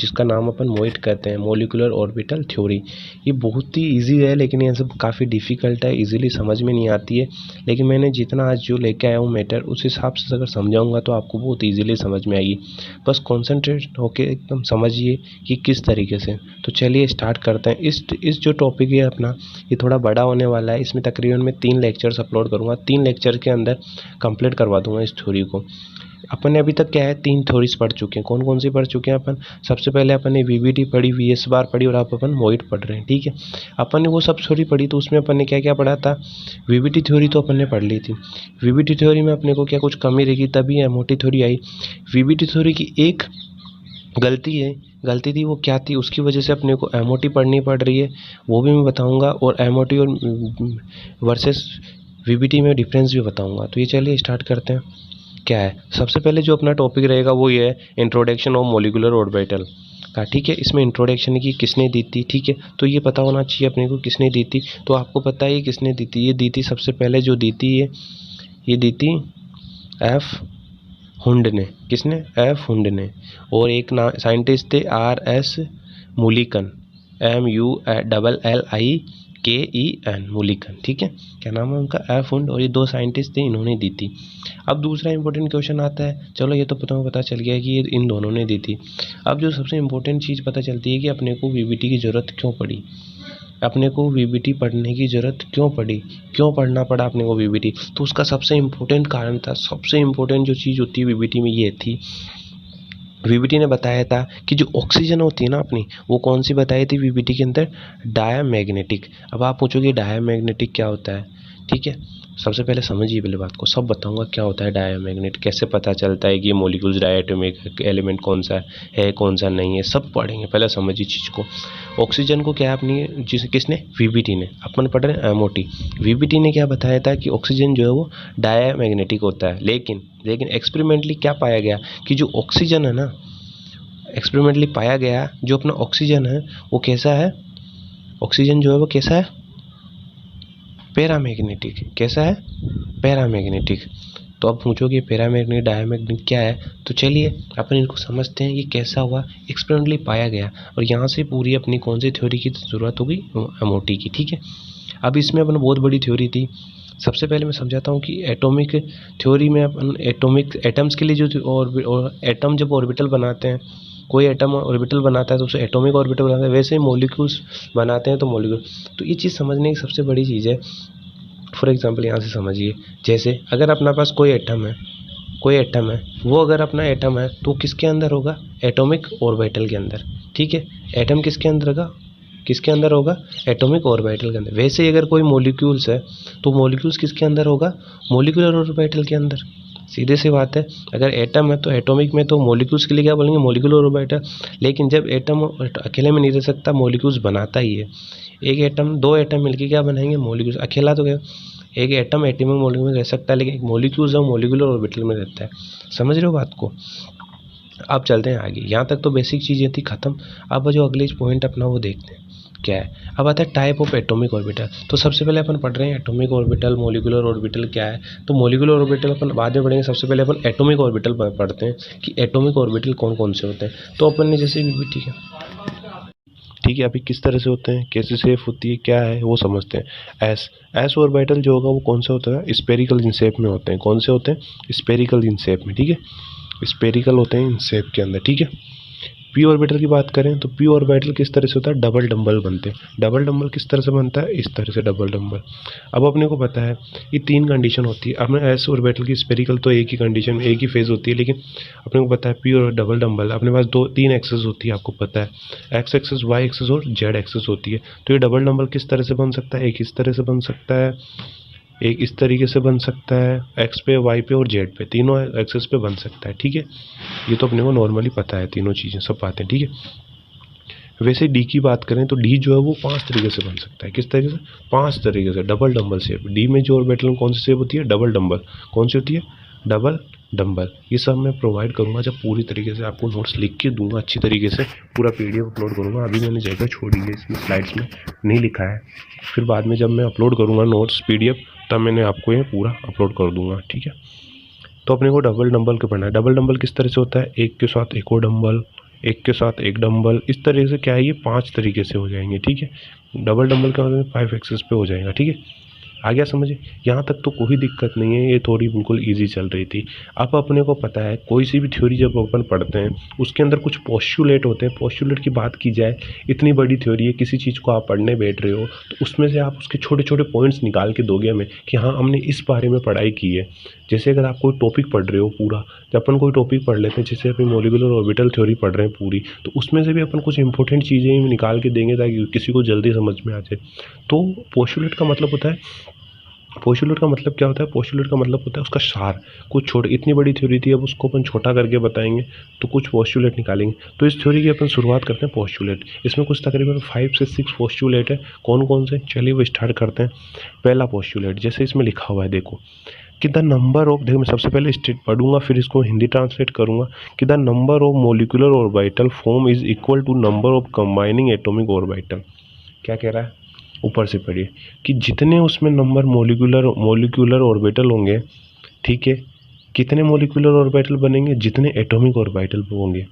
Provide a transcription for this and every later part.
जिसका नाम अपन मोइट कहते हैं, मॉलिक्यूलर ऑर्बिटल थ्योरी। ये बहुत ही इजी है, लेकिन ये सब काफ़ी डिफ़िकल्ट है, इजीली समझ में नहीं आती है। लेकिन मैंने जितना आज जो लेके आया हूँ मैटर, उस हिसाब से अगर समझाऊंगा तो आपको बहुत इजीली समझ में आएगी। बस कॉन्सेंट्रेट होके एकदम समझिए कि किस तरीके से। तो चलिए स्टार्ट करते हैं। इस जो टॉपिक है अपना, ये थोड़ा बड़ा होने वाला है। इसमें तकरीबन मैं 3 लेक्चर्स अपलोड करूँगा, 3 लेक्चर के अंदर कंप्लीट करवा दूंगा इस थ्योरी को। अपन ने अभी तक क्या है, 3 थ्योरीज पढ़ चुके हैं। कौन कौन सी पढ़ चुके हैं अपन? सबसे पहले अपन ने वीबीटी पढ़ी, वीएस बार पढ़ी, और अब अपन मोइट पढ़ रहे हैं, ठीक है। अपन ने वो सब थ्योरी पढ़ी, तो उसमें अपन ने क्या क्या पढ़ा था? वीबीटी थ्योरी तो अपन ने पढ़ ली थी। वीबीटी थ्योरी में अपने को क्या कुछ कमी रहेगी, तभी एमओटी थ्योरी आई। वीबीटी थ्योरी की एक गलती थी, वो क्या थी, उसकी वजह से अपने को एमओटी पढ़नी पड़ रही है, वो भी मैं बताऊंगा। और एमओटी और वर्सेस वीबीटी में डिफरेंस भी बताऊंगा। तो ये चलिए स्टार्ट करते हैं। क्या है, सबसे पहले जो अपना टॉपिक रहेगा वो ये है इंट्रोडक्शन ऑफ मॉलिक्यूलर ऑर्बिटल का, ठीक है। इसमें इंट्रोडक्शन की किसने दी थी, ठीक है, तो ये पता होना चाहिए अपने को किसने दी थी। तो आपको पता है ये किसने दी थी? ये दी थी सबसे पहले जो दी थी ये दी थी एफ हुंड ने। किसने? एफ हुंड ने। और एक ना साइंटिस्ट थे RS मूलिकन, MULLIKEN, मूलिकन, ठीक है। क्या नाम है उनका? एफ हुंड। और ये 2 साइंटिस्ट थे, इन्होंने दी थी। अब दूसरा इंपॉर्टेंट क्वेश्चन आता है, चलो ये तो पता चल गया कि ये इन दोनों ने दी थी। अब जो सबसे इम्पोर्टेंट चीज़ पता चलती है कि अपने को वीबीटी की ज़रूरत क्यों पड़ी, अपने को वीबीटी पढ़ने की ज़रूरत क्यों पड़ी, क्यों पढ़ना पड़ा अपने को वीबीटी। तो उसका सबसे इम्पोर्टेंट कारण था, सबसे इम्पोर्टेंट जो चीज़ होती है वीबीटी में ये थी, वीबीटी ने बताया था कि जो ऑक्सीजन होती है ना अपनी, वो कौन सी बताई थी वीबीटी के अंदर? डायमैग्नेटिक। अब आप पूछोगे डायमैग्नेटिक क्या होता है, ठीक है। सबसे पहले समझिए पहले बात को, सब बताऊंगा क्या होता है डायमैग्नेट, कैसे पता चलता है कि ये मॉलिक्यूल्स डायटोमिक एलिमेंट कौन सा है कौन सा नहीं है, सब पढ़ेंगे। पहले समझिए चीज़ को। ऑक्सीजन को क्या अपनी किसने? वीबीटी ने। अपन पढ़ रहे हैं एमओटी। वीबीटी ने क्या बताया था कि ऑक्सीजन जो है वो डायमैग्नेटिक होता है। लेकिन एक्सपेरिमेंटली क्या पाया गया कि जो ऑक्सीजन है ना, एक्सपेरिमेंटली पाया गया जो अपना ऑक्सीजन है वो कैसा है? ऑक्सीजन जो है वो कैसा है? पैरामैग्नेटिक। कैसा है? पैरामैग्नेटिक। तो अब पूछोगे पैरामैग्नेटिक डायमैग्नेटिक क्या है, तो चलिए अपन इनको समझते हैं। ये कैसा हुआ? एक्सपेरिमेंटली पाया गया, और यहाँ से पूरी अपनी कौन सी थ्योरी की ज़रूरत होगी? एमओटी की, ठीक है। अब इसमें अपन बहुत बड़ी थ्योरी थी। सबसे पहले मैं समझाता हूँ कि एटॉमिक थ्योरी में अपन एटॉमिक एटम्स के लिए जो और एटम जब ऑर्बिटल बनाते हैं, कोई एटम ऑर्बिटल बनाता है तो उसे एटॉमिक ऑर्बिटल बनाता है। वैसे ही मॉलिक्यूल्स बनाते हैं तो मॉलिक्यूल। तो ये चीज़ समझने की सबसे बड़ी चीज़ है। फॉर एग्जांपल यहाँ से समझिए, जैसे अगर अपना पास कोई एटम है, वो अगर अपना एटम है तो किसके अंदर होगा? एटॉमिक ऑर्बिटल के अंदर, ठीक है। एटम किसके अंदर होगा? किसके अंदर होगा? एटॉमिक ऑर्बिटल के अंदर। वैसे ही अगर कोई मॉलिक्यूल्स है तो मॉलिक्यूल्स किसके अंदर होगा? मॉलिक्यूलर ऑर्बिटल के अंदर। सीधे सी बात है। अगर एटम है तो एटॉमिक में, तो मॉलिक्यूल्स के लिए क्या बोलेंगे? Molecular orbital. लेकिन जब एटम अकेले में नहीं रह सकता, मॉलिक्यूल्स बनाता ही है। एक एटम, 2 एटम मिलकर क्या बनाएंगे? मॉलिक्यूल्स। अकेला तो क्या, एक एटम एटॉमिक मॉलिक्यूल में रह सकता है, लेकिन एक मॉलिक्यूल्स है मॉलिक्यूलर ऑर्बिटल में रहता है। समझ रहे हो बात को? अब चलते हैं आगे। यहाँ तक तो बेसिक चीज़ें थी खत्म। अब जो अगले पॉइंट अपना वो देखते हैं क्या है। अब आता है टाइप ऑफ एटॉमिक ऑर्बिटल। तो सबसे पहले अपन पढ़ रहे हैं एटॉमिक ऑर्बिटल, मॉलिक्यूलर ऑर्बिटल क्या है। तो मॉलिक्यूलर ऑर्बिटल अपन बाद में पढ़ेंगे। सबसे पहले अपन एटॉमिक ऑर्बिटल पढ़ते हैं कि एटॉमिक ऑर्बिटल कौन कौन से होते हैं। तो अपन ने जैसे भी, ठीक है, अभी किस तरह से होते हैं, कैसे शेप होती है, क्या है वो समझते हैं। एस ऑर्बिटल जो होगा वो कौन सा होता है? स्पेरिकल इन शेप में होते हैं। कौन से होते हैं? स्पेरिकल इन शेप में, ठीक है। स्पेरिकल होते हैं इन शेप के अंदर, ठीक है। पी ऑर्बिटल की बात करें तो पी ऑर्बिटल किस तरह से होता है? डबल डंबल बनते हैं। डबल डंबल किस तरह से बनता है? इस तरह से डबल डंबल। अब अपने को पता है ये 3 कंडीशन होती है। अपने एस ऑर्बिटल की स्पेरिकल तो एक ही कंडीशन में, एक ही फेज होती है, लेकिन अपने को पता है पी और डबल डंबल अपने पास 3 एक्सेस होती है। आपको पता है एक्स एक्सेस, वाई एक्सेस और जेड एक्सेस होती है। तो ये डबल डंबल किस तरह से बन सकता है? एक इस तरह से बन सकता है, एक इस तरीके से बन सकता है, एक्स पे, वाई पे और जेड पे, तीनों एक्सेस पे बन सकता है, ठीक है। ये तो अपने को नॉर्मली पता है, तीनों चीज़ें सब बातें, ठीक है। वैसे डी की बात करें तो डी जो है वो 5 तरीके से बन सकता है। किस तरीके से? 5 तरीके से। Double dumbbell shape. डी में जो ऑर्बिटल कौन सी शेप होती है? Double dumbbell. कौन सी होती है? Double dumbbell. ये सब मैं प्रोवाइड करूँगा जब पूरी तरीके से आपको नोट्स लिख के दूंगा, अच्छी तरीके से पूरा PDF अपलोड करूँगा। अभी मैंने जगह छोड़ी है, इसमें स्लाइड्स में नहीं लिखा है। फिर बाद में जब मैं अपलोड करूँगा नोट्स PDF, तब मैंने आपको ये पूरा अपलोड कर दूंगा, ठीक है। तो अपने को डबल डंबल के पढ़ना है। डबल डंबल किस तरह से होता है? एक के साथ एक और डंबल, एक के साथ एक डंबल, इस तरीके से क्या है ये 5 तरीके से हो जाएंगे, ठीक है। डबल डंबल का मतलब 5 एक्सेस पे हो जाएगा, ठीक है। आ गया समझे? यहाँ तक तो कोई दिक्कत नहीं है, ये थोड़ी बिल्कुल इजी चल रही थी। अब अपने को पता है कोई सी भी थ्योरी जब अपन पढ़ते हैं उसके अंदर कुछ पोस्टुलेट होते हैं। पोस्टुलेट की बात की जाए, इतनी बड़ी थ्योरी है, किसी चीज़ को आप पढ़ने बैठ रहे हो तो उसमें से आप उसके छोटे छोटे पॉइंट्स निकाल के दोगे हमें कि हाँ हमने इस बारे में पढ़ाई की है। जैसे अगर आप कोई टॉपिक पढ़ रहे हो पूरा, जब अपन कोई टॉपिक पढ़ लेते हैं, जैसे अपन मॉलिक्यूलर ऑर्बिटल थ्योरी पढ़ रहे हैं पूरी, तो उसमें से भी अपन कुछ इंपॉर्टेंट चीज़ें निकाल के देंगे ताकि किसी को जल्दी समझ में आ जाए। तो पोस्टुलेट का मतलब होता है, पोस्टुलेट का मतलब क्या होता है? पोस्टुलेट का मतलब होता है उसका सार। कुछ छोटे, इतनी बड़ी थ्योरी थी, अब उसको अपन छोटा करके बताएंगे तो कुछ पोस्टुलेट निकालेंगे। तो इस थ्योरी की अपन शुरुआत करते हैं पोस्टुलेट। इसमें कुछ तकरीबन 5 से 6 पोस्टुलेट है। कौन कौन से? चलिए वो स्टार्ट करते हैं। पहला पोस्टुलेट जैसे इसमें लिखा हुआ है, देखो कि द नंबर ऑफ, देखो मैं सबसे पहले स्टेट पढ़ूंगा फिर इसको हिंदी ट्रांसलेट करूंगा कि the number of molecular orbital form is equal to number of combining atomic orbital. क्या कह रहा है? ऊपर से पढ़िए कि जितने उसमें नंबर मोलिकुलर ऑर्बिटल होंगे, ठीक है, कितने मोलिकुलर ऑर्बिटल बनेंगे? जितने एटॉमिक ऑर्बिटल होंगे,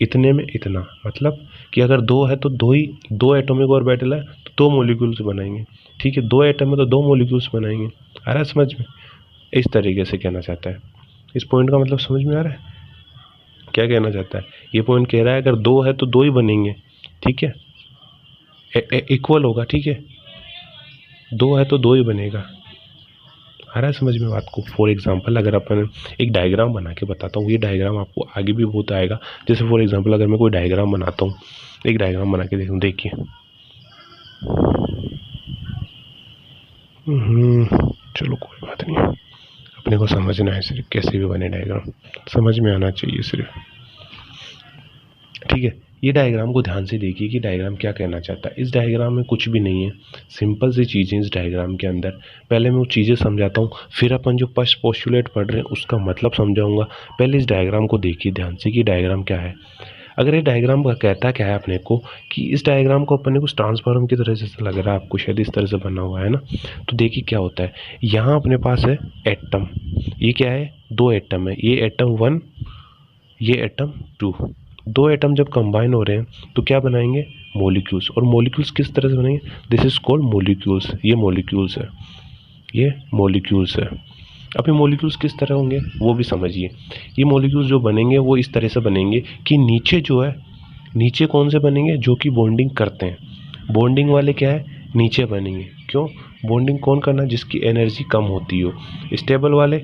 इतने में इतना, मतलब कि अगर 2 है तो दो एटॉमिक ऑर्बिटल है तो 2 मोलिक्यूल्स बनाएंगे, ठीक है। 2 एटम है तो 2 मोलिक्यूल्स बनाएंगे। आ रहा है समझ में? इस तरीके से कहना चाहता है। इस पॉइंट का मतलब समझ में आ रहा है? क्या कहना चाहता है? ये पॉइंट कह रहा है अगर 2 है तो 2 ही बनेंगे, ठीक है, इक्वल होगा, ठीक है। 2 है तो 2 ही बनेगा। आ रहा है समझ में बात को? फॉर एग्जाम्पल अगर अपन एक डायग्राम बना के बताता हूँ, ये डायग्राम आपको आगे भी बहुत आएगा। जैसे फॉर एग्जाम्पल अगर मैं कोई डायग्राम बनाता हूँ, एक डायग्राम बना के देखूँ, देखिए चलो कोई बात नहीं, अपने को समझना है सिर्फ, कैसे भी बने डायग्राम समझ में आना चाहिए सिर्फ, ठीक है। ये डायग्राम को ध्यान से देखिए कि डायग्राम क्या कहना चाहता है। इस डायग्राम में कुछ भी नहीं है, सिंपल सी चीज़ें इस डायग्राम के अंदर। पहले मैं वो चीज़ें समझाता हूँ, फिर अपन जो फर्स्ट पोस्टुलेट पढ़ रहे हैं उसका मतलब समझाऊंगा। पहले इस डायग्राम को देखिए ध्यान से कि डायग्राम क्या है। अगर ये डायग्राम का कहता क्या है अपने को कि इस डायग्राम को अपने कुछ ट्रांसफार्म की तरह से लग रहा है आपको, शायद इस तरह से बना हुआ है ना। तो देखिए क्या होता है, यहाँ अपने पास है एटम, ये क्या है? 2 एटम है, ये एटम 1, ये एटम 2। 2 एटम जब कंबाइन हो रहे हैं तो क्या बनाएंगे? मॉलिक्यूल्स। और मॉलिक्यूल्स किस तरह से बनेंगे? This is called molecules. ये मॉलिक्यूल्स है, ये मॉलिक्यूल्स है। अब ये मॉलिक्यूल्स किस तरह होंगे वो भी समझिए। ये मॉलिक्यूल्स जो बनेंगे वो इस तरह से बनेंगे कि नीचे जो है, नीचे कौन से बनेंगे? जो कि बॉन्डिंग करते हैं। बॉन्डिंग वाले क्या है? नीचे बनेंगे। क्यों? बॉन्डिंग कौन करना? जिसकी एनर्जी कम होती हो। स्टेबल वाले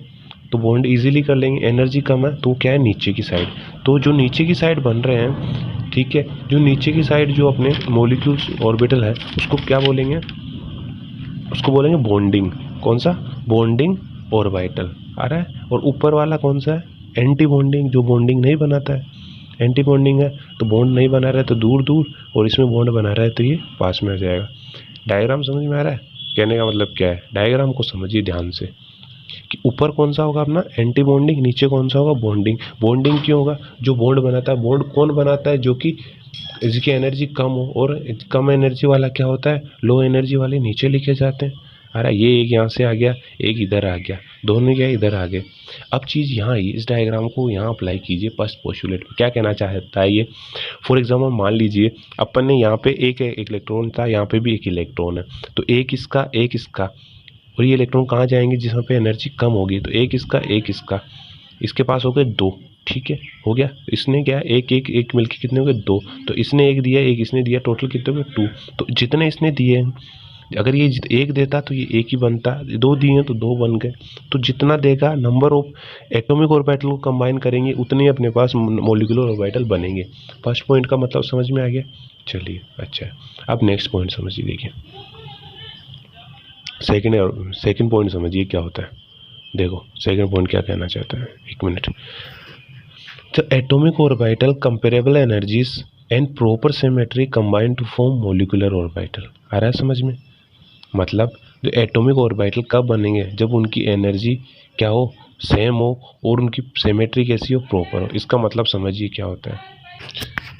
तो बॉन्ड इजीली कर लेंगे, एनर्जी कम है तो क्या है? नीचे की साइड। तो जो नीचे की साइड बन रहे हैं, ठीक है, जो नीचे की साइड जो अपने मॉलिक्यूल्स ऑर्बिटल है उसको क्या बोलेंगे? उसको बोलेंगे बॉन्डिंग। कौन सा? Bonding orbital. आ रहा है? और ऊपर वाला कौन सा है? एंटी बॉन्डिंग, जो बॉन्डिंग नहीं बनाता है। एंटी बॉन्डिंग है तो बॉन्ड नहीं बना रहा है तो दूर दूर, और इसमें बॉन्ड बना रहा है तो ये पास में आ जाएगा। डायग्राम समझ में आ रहा है? कहने का मतलब क्या है? डायग्राम को समझिए ध्यान से कि ऊपर कौन सा होगा अपना एंटी बॉन्डिंग, नीचे कौन सा होगा? बॉन्डिंग। बॉन्डिंग क्यों होगा? जो बॉन्ड बनाता है, बॉन्ड कौन बनाता है? जो कि इसकी एनर्जी कम हो, और कम एनर्जी वाला क्या होता है? लो एनर्जी वाले नीचे लिखे जाते हैं। अरे ये एक यहाँ से आ गया, एक इधर आ गया, दोनों क्या इधर आ गए। अब चीज़ यहाँ आई, इस डायग्राम को यहाँ अप्लाई कीजिए फर्स्ट पोस्टुलेट में। क्या कहना चाहता है ये? फॉर एग्जाम्पल मान लीजिए अपन ने यहाँ पे एक इलेक्ट्रॉन था, यहाँ पे भी एक इलेक्ट्रॉन है, तो एक इसका, और ये इलेक्ट्रॉन कहाँ जाएंगे? जिसमें पे एनर्जी कम होगी, तो एक इसका, इसके पास हो गए 2, ठीक है, हो गया। इसने क्या, एक मिलके कितने हो गए? 2। तो इसने एक दिया, एक इसने दिया, टोटल कितने हो गए? 2। तो जितने इसने दिए, अगर ये एक देता तो ये एक ही बनता, 2 दिए हैं तो 2 बन गए। तो जितना देगा, नंबर ऑफ एटॉमिक ऑर्बिटल को कंबाइन करेंगे उतने अपने पास मॉलिक्यूलर ऑर्बिटल बनेंगे। फर्स्ट पॉइंट का मतलब समझ में आ गया? चलिए अच्छा, अब नेक्स्ट पॉइंट समझिए। देखिए सेकंड पॉइंट समझिए क्या होता है। देखो सेकंड पॉइंट क्या कहना चाहता है, एक मिनट। तो atomic orbital comparable energies and proper symmetry combine to form molecular orbital. आ रहा है समझ में? मतलब जो एटॉमिक ऑर्बिटल कब बनेंगे? जब उनकी एनर्जी क्या हो? सेम हो, और उनकी सिमेट्री कैसी हो? प्रॉपर हो। इसका मतलब समझिए क्या होता है।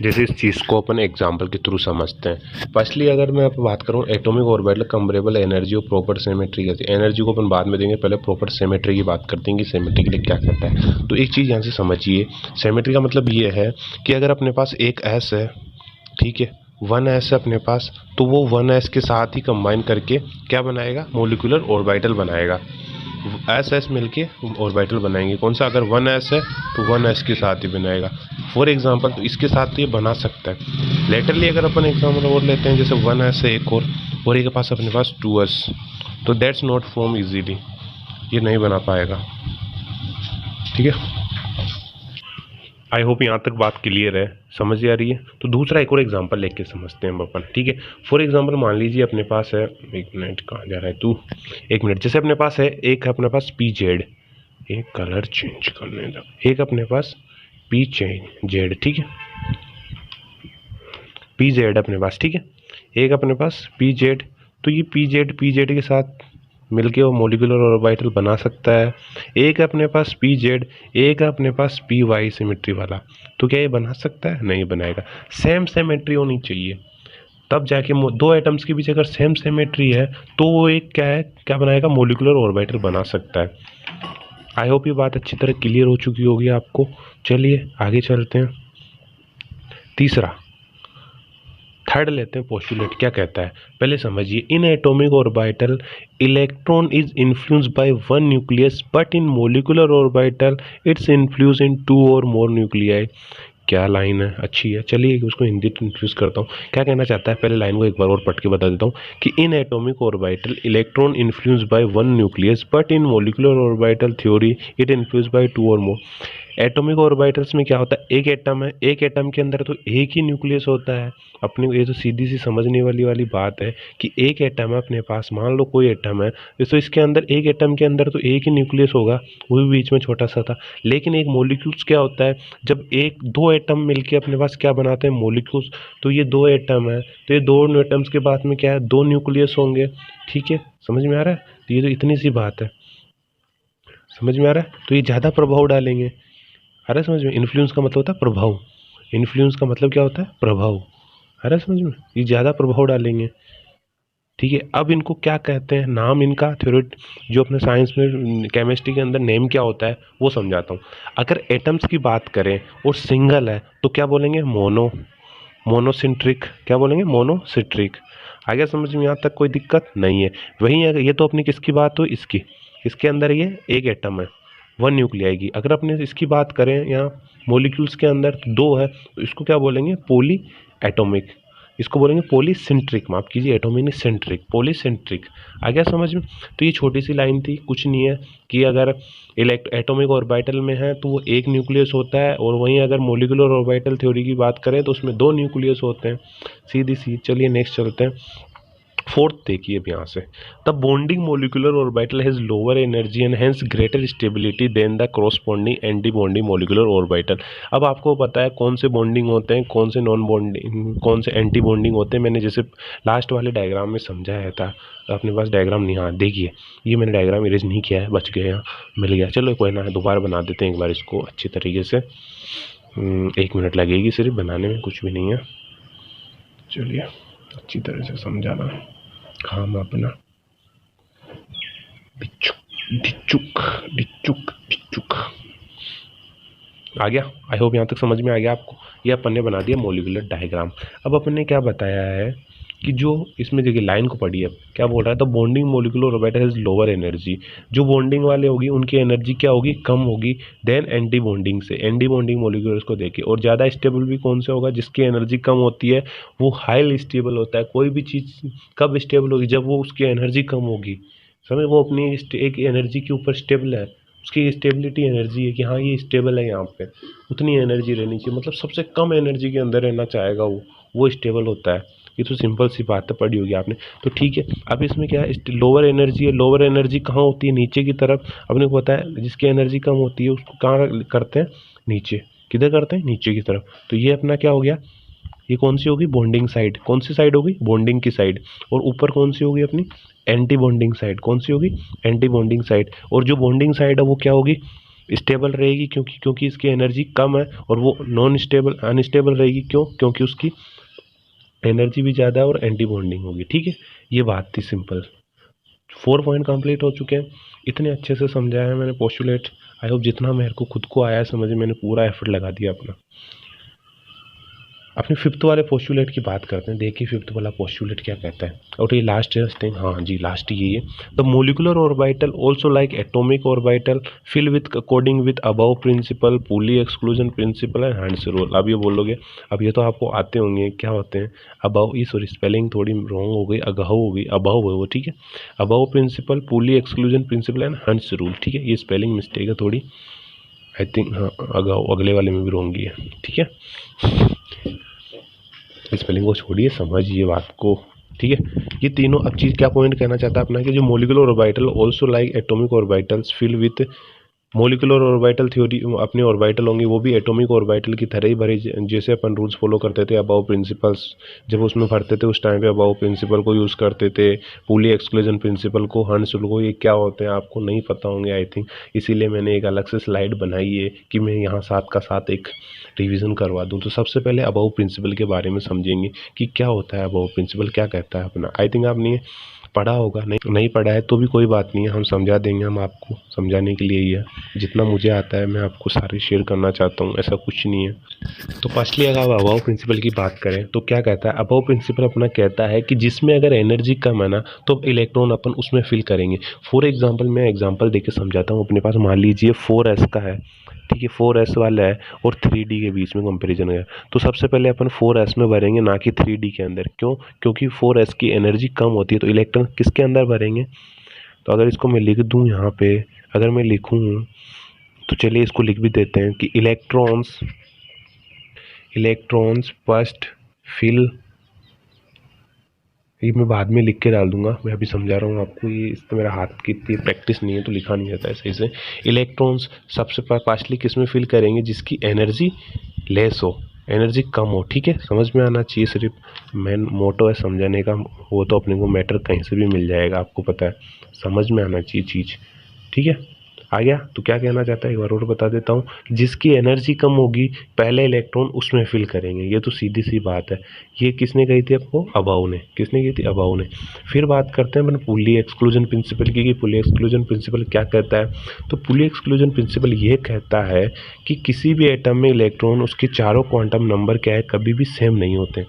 जैसे इस चीज़ को अपन एग्जांपल के थ्रू समझते हैं। फर्स्टली अगर मैं बात करूं एटॉमिक ऑर्बिटल कंपैरेबल एनर्जी और प्रॉपर सिमेट्री कैसे, एनर्जी को अपन बाद में देंगे, पहले प्रॉपर सिमेट्री की बात करते हैं कि सिमेट्री के लिए क्या कहता है। तो एक चीज़ यहाँ से समझिए, सिमेट्री का मतलब ये है कि अगर अपने पास एक एस है, ठीक है, 1s है अपने पास, तो वो 1s के साथ ही कंबाइन करके क्या बनाएगा, मोलिकुलर ऑर्बिटल बनाएगा। एस एस मिलके ऑर्बिटल बनाएंगे। कौन सा, अगर 1s है तो 1s के साथ ही बनाएगा। फॉर एग्जांपल तो इसके साथ तो ये बना सकता है। लेटरली अगर अपन एग्जांपल और लेते हैं, जैसे 1s है एक और एक के पास अपने पास 2s, तो दैट्स नॉट फॉर्म इजीली, ये नहीं बना पाएगा। ठीक है, आई होप यहाँ तक बात क्लियर है, समझ आ रही है। तो दूसरा एक और एग्जांपल लेके समझते हैं हम अपन। ठीक है, फॉर एग्जांपल मान लीजिए अपने पास है, एक मिनट कहाँ जा रहा है तू, एक मिनट, जैसे अपने पास है एक अपने पास पी जेड, एक कलर चेंज करने दो, एक अपने पास पी जेड, ठीक है, पी जेड अपने पास, ठीक है, एक अपने पास पी जेड। तो ये पी जेड के साथ मिलके वो मोलिकुलर ऑर्बिटल बना सकता है। एक अपने पास पी जेड, एक अपने पास पी वाई सिमेट्री वाला, तो क्या ये बना सकता है, नहीं बनाएगा। सेम सिमेट्री होनी चाहिए, तब जाके दो एटम्स के बीच अगर सेम सिमेट्री है तो वो एक क्या है, क्या बनाएगा, मोलिकुलर ऑर्बिटल बना सकता है। आई होप ये बात अच्छी तरह क्लियर हो चुकी होगी आपको। चलिए आगे चलते हैं। तीसरा, थर्ड लेते हैं पोस्टुलेट, क्या कहता है पहले समझिए। In atomic orbital electron is influenced by one nucleus but in molecular orbital its influence इन 2 और मोर न्यूक्लियाई। क्या लाइन है, अच्छी है। चलिए उसको हिंदी इंट्रोड्यूस करता हूँ। क्या कहना चाहता है, पहले लाइन को एक बार और पढ़ के बता देता हूँ कि in atomic orbital electron influenced by one nucleus but in molecular orbital theory it influenced by 2 और मोर। एटॉमिक ऑर्बिटल्स में क्या होता है, एक एटम है, एक एटम के अंदर तो एक ही न्यूक्लियस होता है। अपने ये तो सीधी सी समझने वाली बात है कि एक एटम है अपने पास, मान लो कोई एटम है, तो इसके अंदर एक एटम के अंदर तो एक ही न्यूक्लियस होगा, वो भी बीच में छोटा सा था। लेकिन एक मॉलिक्यूल्स क्या होता है, जब एक दो एटम मिलके अपने पास क्या बनाते हैं, मॉलिक्यूल्स। तो ये दो एटम है, तो ये दो एटम्स के बाद में क्या है, दो न्यूक्लियस होंगे। ठीक है, समझ में आ रहा है। तो ये तो इतनी सी बात है, समझ में आ रहा है। तो ये ज़्यादा प्रभाव डालेंगे, अरे समझ में। इन्फ्लुएंस का मतलब होता है प्रभाव, इन्फ्लुएंस का मतलब क्या होता है, प्रभाव। अरे समझ में, ये ज़्यादा प्रभाव डालेंगे। ठीक है, अब इनको क्या कहते हैं, नाम इनका थ्योरेट जो अपने साइंस में केमिस्ट्री के अंदर नेम क्या होता है वो समझाता हूँ। अगर एटम्स की बात करें और सिंगल है तो क्या बोलेंगे, मोनोसिंट्रिक। क्या बोलेंगे, मोनोसिट्रिक। आगे समझ में, यहाँ तक कोई दिक्कत नहीं है। वहीं अगर ये तो अपनी किसकी बात हो, इसकी, इसके अंदर ये एक एटम है, वन न्यूक्लियाई की। अगर अपने इसकी बात करें यहाँ मोलिक्यूल्स के अंदर तो दो है, तो इसको क्या बोलेंगे, पॉली एटॉमिक। इसको बोलेंगे पॉलीसेंट्रिक, माफ कीजिए, एटॉमिक नहीं, सेंट्रिक, पॉलीसेंट्रिक। आ गया समझ में। तो ये छोटी सी लाइन थी, कुछ नहीं है कि अगर एटॉमिक ऑर्बिटल में है तो वो एक न्यूक्लियस होता है, और वहीं अगर मोलिकुलर ऑर्बिटल थ्योरी की बात करें तो उसमें दो न्यूक्लियस होते हैं, सीधी सी। चलिए नेक्स्ट चलते हैं। फोर्थ देखिए अब यहाँ से, the bonding molecular orbital has lower energy and hence greater stability than the corresponding anti bonding molecular orbital. अब आपको पता है कौन से बॉन्डिंग होते हैं, कौन से नॉन बॉन्डिंग, कौन से एंटी बॉन्डिंग होते हैं। मैंने जैसे लास्ट वाले डायग्राम में समझाया था, अपने पास डायग्राम नहीं, हाँ देखिए ये मैंने डायग्राम इरेज नहीं किया है, बच गया, मिल गया। चलो कोई ना, दोबारा बना देते हैं एक बार इसको अच्छी तरीके से। 1 मिनट लगेगी सिर्फ बनाने में, कुछ भी नहीं है। चलिए अच्छी तरह से समझाना काम अपना। डिचुक डिचुक डिचुक आ गया। आई होप यहाँ तक समझ में आ गया आपको। ये अपन ने बना दिया मोलिकुलर डायग्राम। अब अपन ने क्या बताया है कि जो इसमें देखिए लाइन को पढ़िए, अब क्या बोल रहा है, the bonding molecular orbital has lower energy. जो बॉन्डिंग वाले होगी उनकी एनर्जी क्या होगी, कम होगी देन एंटी बॉन्डिंग से, एंटी बॉन्डिंग मोलिकुलर्स को देखिए। और ज़्यादा स्टेबल भी कौन से होगा, जिसकी एनर्जी कम होती है वो हाईली स्टेबल होता है। कोई भी चीज़ कब स्टेबल होगी, जब वो उसकी एनर्जी कम होगी। समझ, वो अपनी एक एनर्जी के ऊपर स्टेबल है, उसकी स्टेबिलिटी एनर्जी है कि हाँ ये स्टेबल है, यहाँ पे उतनी एनर्जी रहनी चाहिए, मतलब सबसे कम एनर्जी के अंदर रहना चाहेगा वो स्टेबल होता है। ये तो सिंपल सी बात है, पढ़ी होगी आपने। तो ठीक है, अब इसमें क्या है, लोअर एनर्जी है। लोअर एनर्जी कहाँ होती है, नीचे की तरफ। अपने को पता है जिसकी एनर्जी कम होती है उसको कहाँ करते हैं, नीचे। किधर करते हैं, नीचे की तरफ। तो ये अपना क्या हो गया, ये कौन सी होगी, बॉन्डिंग साइड। कौन सी साइड होगी, बॉन्डिंग की साइड। और ऊपर कौन सी होगी अपनी, एंटी बॉन्डिंग साइड। कौन सी होगी, एंटी बॉन्डिंग साइड। और जो बॉन्डिंग साइड है वो क्या होगी, स्टेबल रहेगी क्योंकि इसकी एनर्जी कम है, और वो नॉन स्टेबल अनस्टेबल रहेगी क्योंकि उसकी एनर्जी भी ज़्यादा है और एंटी बॉन्डिंग होगी। ठीक है, ये बात थी सिंपल। 4 पॉइंट कंप्लीट हो चुके हैं। इतने अच्छे से समझाया है मैंने पोस्टुलेट। आई होप जितना मेरे को खुद को आया समझ, मैंने पूरा एफर्ट लगा दिया अपना। अपने फिफ्थ वाले पोस्टुलेट की बात करते हैं। देखिए फिफ्थ वाला पोस्टुलेट क्या कहता है, और ये लास्ट थिंग, हाँ जी लास्ट यही है। The molecular orbital also like atomic orbital fill with according with Aufbau principle Pauli exclusion principle and Hund's rule. अब ये बोलोगे, अब ये तो आपको आते होंगे क्या होते हैं अबव, ये सॉरी स्पेलिंग थोड़ी रॉन्ग हो गई, अगहव हो गई, अबव है वो। ठीक है, Aufbau principle Pauli exclusion principle and Hund's rule. ठीक है, ये स्पेलिंग मिस्टेक है थोड़ी, आई थिंक। हाँ अगहव अगले वाले में भी रॉन्ग ही है। ठीक है, स्पेलिंग को छोड़िए, समझिए बात को। ठीक है, ये तीनों अब चीज़ क्या पॉइंट कहना चाहता है अपना कि जो molecular orbital also like atomic orbitals fill with molecular orbital theory, अपने ऑर्बिटल होंगे वो भी एटॉमिक ऑर्बिटल की तरह ही भरे, जैसे अपन रूल्स फॉलो करते थे अबाउ प्रिंसिपल्स जब उसमें भरते थे उस टाइम पे अबाउ प्रिंसिपल को यूज़ करते थे, पुली एक्सक्लूजन प्रिंसिपल को, हंस रूल को। ये क्या होते हैं आपको नहीं पता होंगे आई थिंक, इसीलिए मैंने एक अलग से स्लाइड बनाई है कि मैं यहाँ साथ का साथ एक रिवीजन करवा दूँ। तो सबसे पहले अबाउ प्रिंसिपल के बारे में समझेंगे कि क्या होता है अबाउ प्रिंसिपल, क्या कहता है अपना। आई थिंक आपने पढ़ा होगा, नहीं पढ़ा है तो भी कोई बात नहीं है, हम समझा देंगे, हम आपको समझाने के लिए ही है। जितना मुझे आता है मैं आपको सारे शेयर करना चाहता हूँ, ऐसा कुछ नहीं है। तो फर्स्टली अगर अबाव प्रिंसिपल की बात करें तो क्या कहता है अबाव प्रिंसिपल अपना कहता है कि जिसमें अगर एनर्जी कम है ना तो इलेक्ट्रॉन अपन उसमें फिल करेंगे। फॉर एग्जाम्पल मैं एग्जाम्पल देके समझाता हूँ। अपने पास मान लीजिए 4s का है, ठीक है, 4s वाला है और 3D के बीच में कंपेरिजन है, तो सबसे पहले अपन 4s में भरेंगे ना कि 3D के अंदर। क्यों? क्योंकि 4s की एनर्जी कम होती है, तो इलेक्ट्रॉन किसके अंदर भरेंगे। तो अगर इसको मैं लिख दूं यहाँ पे, अगर मैं लिखूं तो चलिए इसको लिख भी देते हैं कि इलेक्ट्रॉन्स फर्स्ट फिल, ये मैं बाद में लिख के डाल दूंगा, मैं अभी समझा रहा हूँ आपको। ये इस तो मेरा हाथ की इतनी प्रैक्टिस नहीं है तो लिखा नहीं जाता है सही से। इलेक्ट्रॉन्स सबसे पार्शली किस में फिल करेंगे, जिसकी एनर्जी लेस हो, एनर्जी कम हो। ठीक है, समझ में आना चाहिए, सिर्फ मेन मोटो है समझाने का, वो तो अपने को मैटर कहीं से भी मिल जाएगा, आपको पता है, समझ में आना चाहिए चीज़। ठीक है, आ गया। तो क्या कहना चाहता है एक बार और बता देता हूँ, जिसकी एनर्जी कम होगी पहले इलेक्ट्रॉन उसमें फिल करेंगे, ये तो सीधी सी बात है। ये किसने कही थी आपको, अबाउ ने। किसने कही थी, अबाउ ने। फिर बात करते हैं अपन पुली एक्सक्लूजन प्रिंसिपल की, कि पुली एक्सक्लूजन प्रिंसिपल क्या कहता है। तो पुली एक्सक्लूजन प्रिंसिपल ये कहता है कि किसी भी एटम में इलेक्ट्रॉन उसके चारों क्वांटम नंबर क्या है, कभी भी सेम नहीं होते।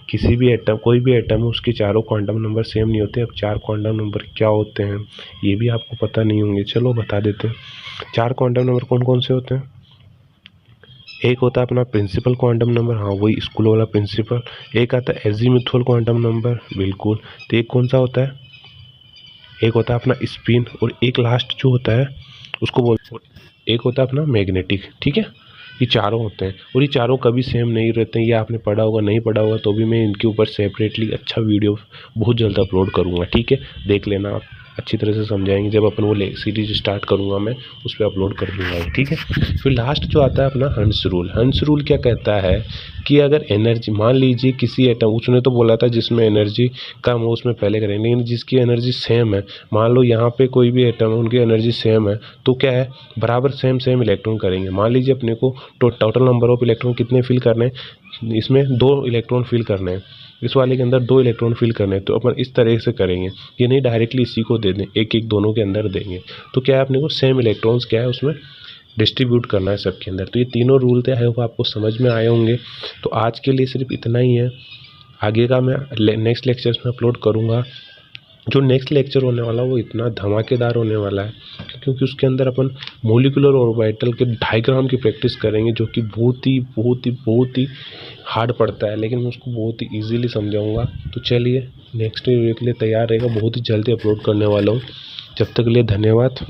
किसी भी एटम, कोई भी एटम है उसके चारों क्वांटम नंबर सेम नहीं होते। अब 4 क्वांटम नंबर क्या होते हैं ये भी आपको पता नहीं होंगे, चलो बता देते हैं। 4 क्वांटम नंबर कौन कौन से होते हैं। एक होता है अपना प्रिंसिपल क्वांटम नंबर, हाँ वही स्कूल वाला प्रिंसिपल। एक आता है एजीमुथल क्वांटम नंबर, बिल्कुल। तो एक कौन सा होता है, एक होता है अपना स्पिन, और एक लास्ट जो होता है उसको बोल, एक होता है अपना मैग्नेटिक। ठीक है, ये चारों होते हैं और ये चारों कभी सेम नहीं रहते हैं। ये आपने पढ़ा होगा, नहीं पढ़ा होगा तो भी मैं इनके ऊपर सेपरेटली अच्छा वीडियो बहुत जल्द अपलोड करूँगा। ठीक है, देख लेना आप, अच्छी तरह से समझाएंगे। जब अपन वो सीरीज स्टार्ट करूँगा मैं उस पर अपलोड कर दूँगा। ठीक है, फिर लास्ट जो आता है अपना हंस रूल। हंस रूल क्या कहता है कि अगर एनर्जी, मान लीजिए किसी एटम, उसने तो बोला था जिसमें एनर्जी कम हो उसमें पहले करेंगे, लेकिन जिसकी एनर्जी सेम है, मान लो यहाँ पे कोई भी एटम है उनकी एनर्जी सेम है, तो क्या है बराबर सेम इलेक्ट्रॉन करेंगे। मान लीजिए अपने को टोटल नंबर ऑफ इलेक्ट्रॉन कितने फिल करने हैं, इसमें 2 इलेक्ट्रॉन फिल करने हैं, इस वाले के अंदर 2 इलेक्ट्रॉन फिल करने हैं। तो अपन इस तरह से करेंगे, ये नहीं डायरेक्टली इसी को दे दें, एक एक दोनों के अंदर देंगे। तो क्या है अपने को सेम इलेक्ट्रॉन्स क्या है उसमें डिस्ट्रीब्यूट करना है सबके अंदर। तो ये तीनों रूल थे, आई होप आपको समझ में आए होंगे। तो आज के लिए सिर्फ इतना ही है, आगे का मैं नेक्स्ट लेक्चर्स में अपलोड करूँगा। जो नेक्स्ट लेक्चर होने वाला है वो इतना धमाकेदार होने वाला है क्योंकि उसके अंदर अपन मोलिकुलर ऑर्बिटल के डायग्राम की प्रैक्टिस करेंगे, जो कि बहुत ही हार्ड पड़ता है, लेकिन मैं उसको बहुत ही ईजीली समझाऊंगा। तो चलिए नेक्स्ट वीडियो के लिए तैयार रहेगा, बहुत ही जल्दी अपलोड करने वाला हूँ। जब तक के लिए धन्यवाद।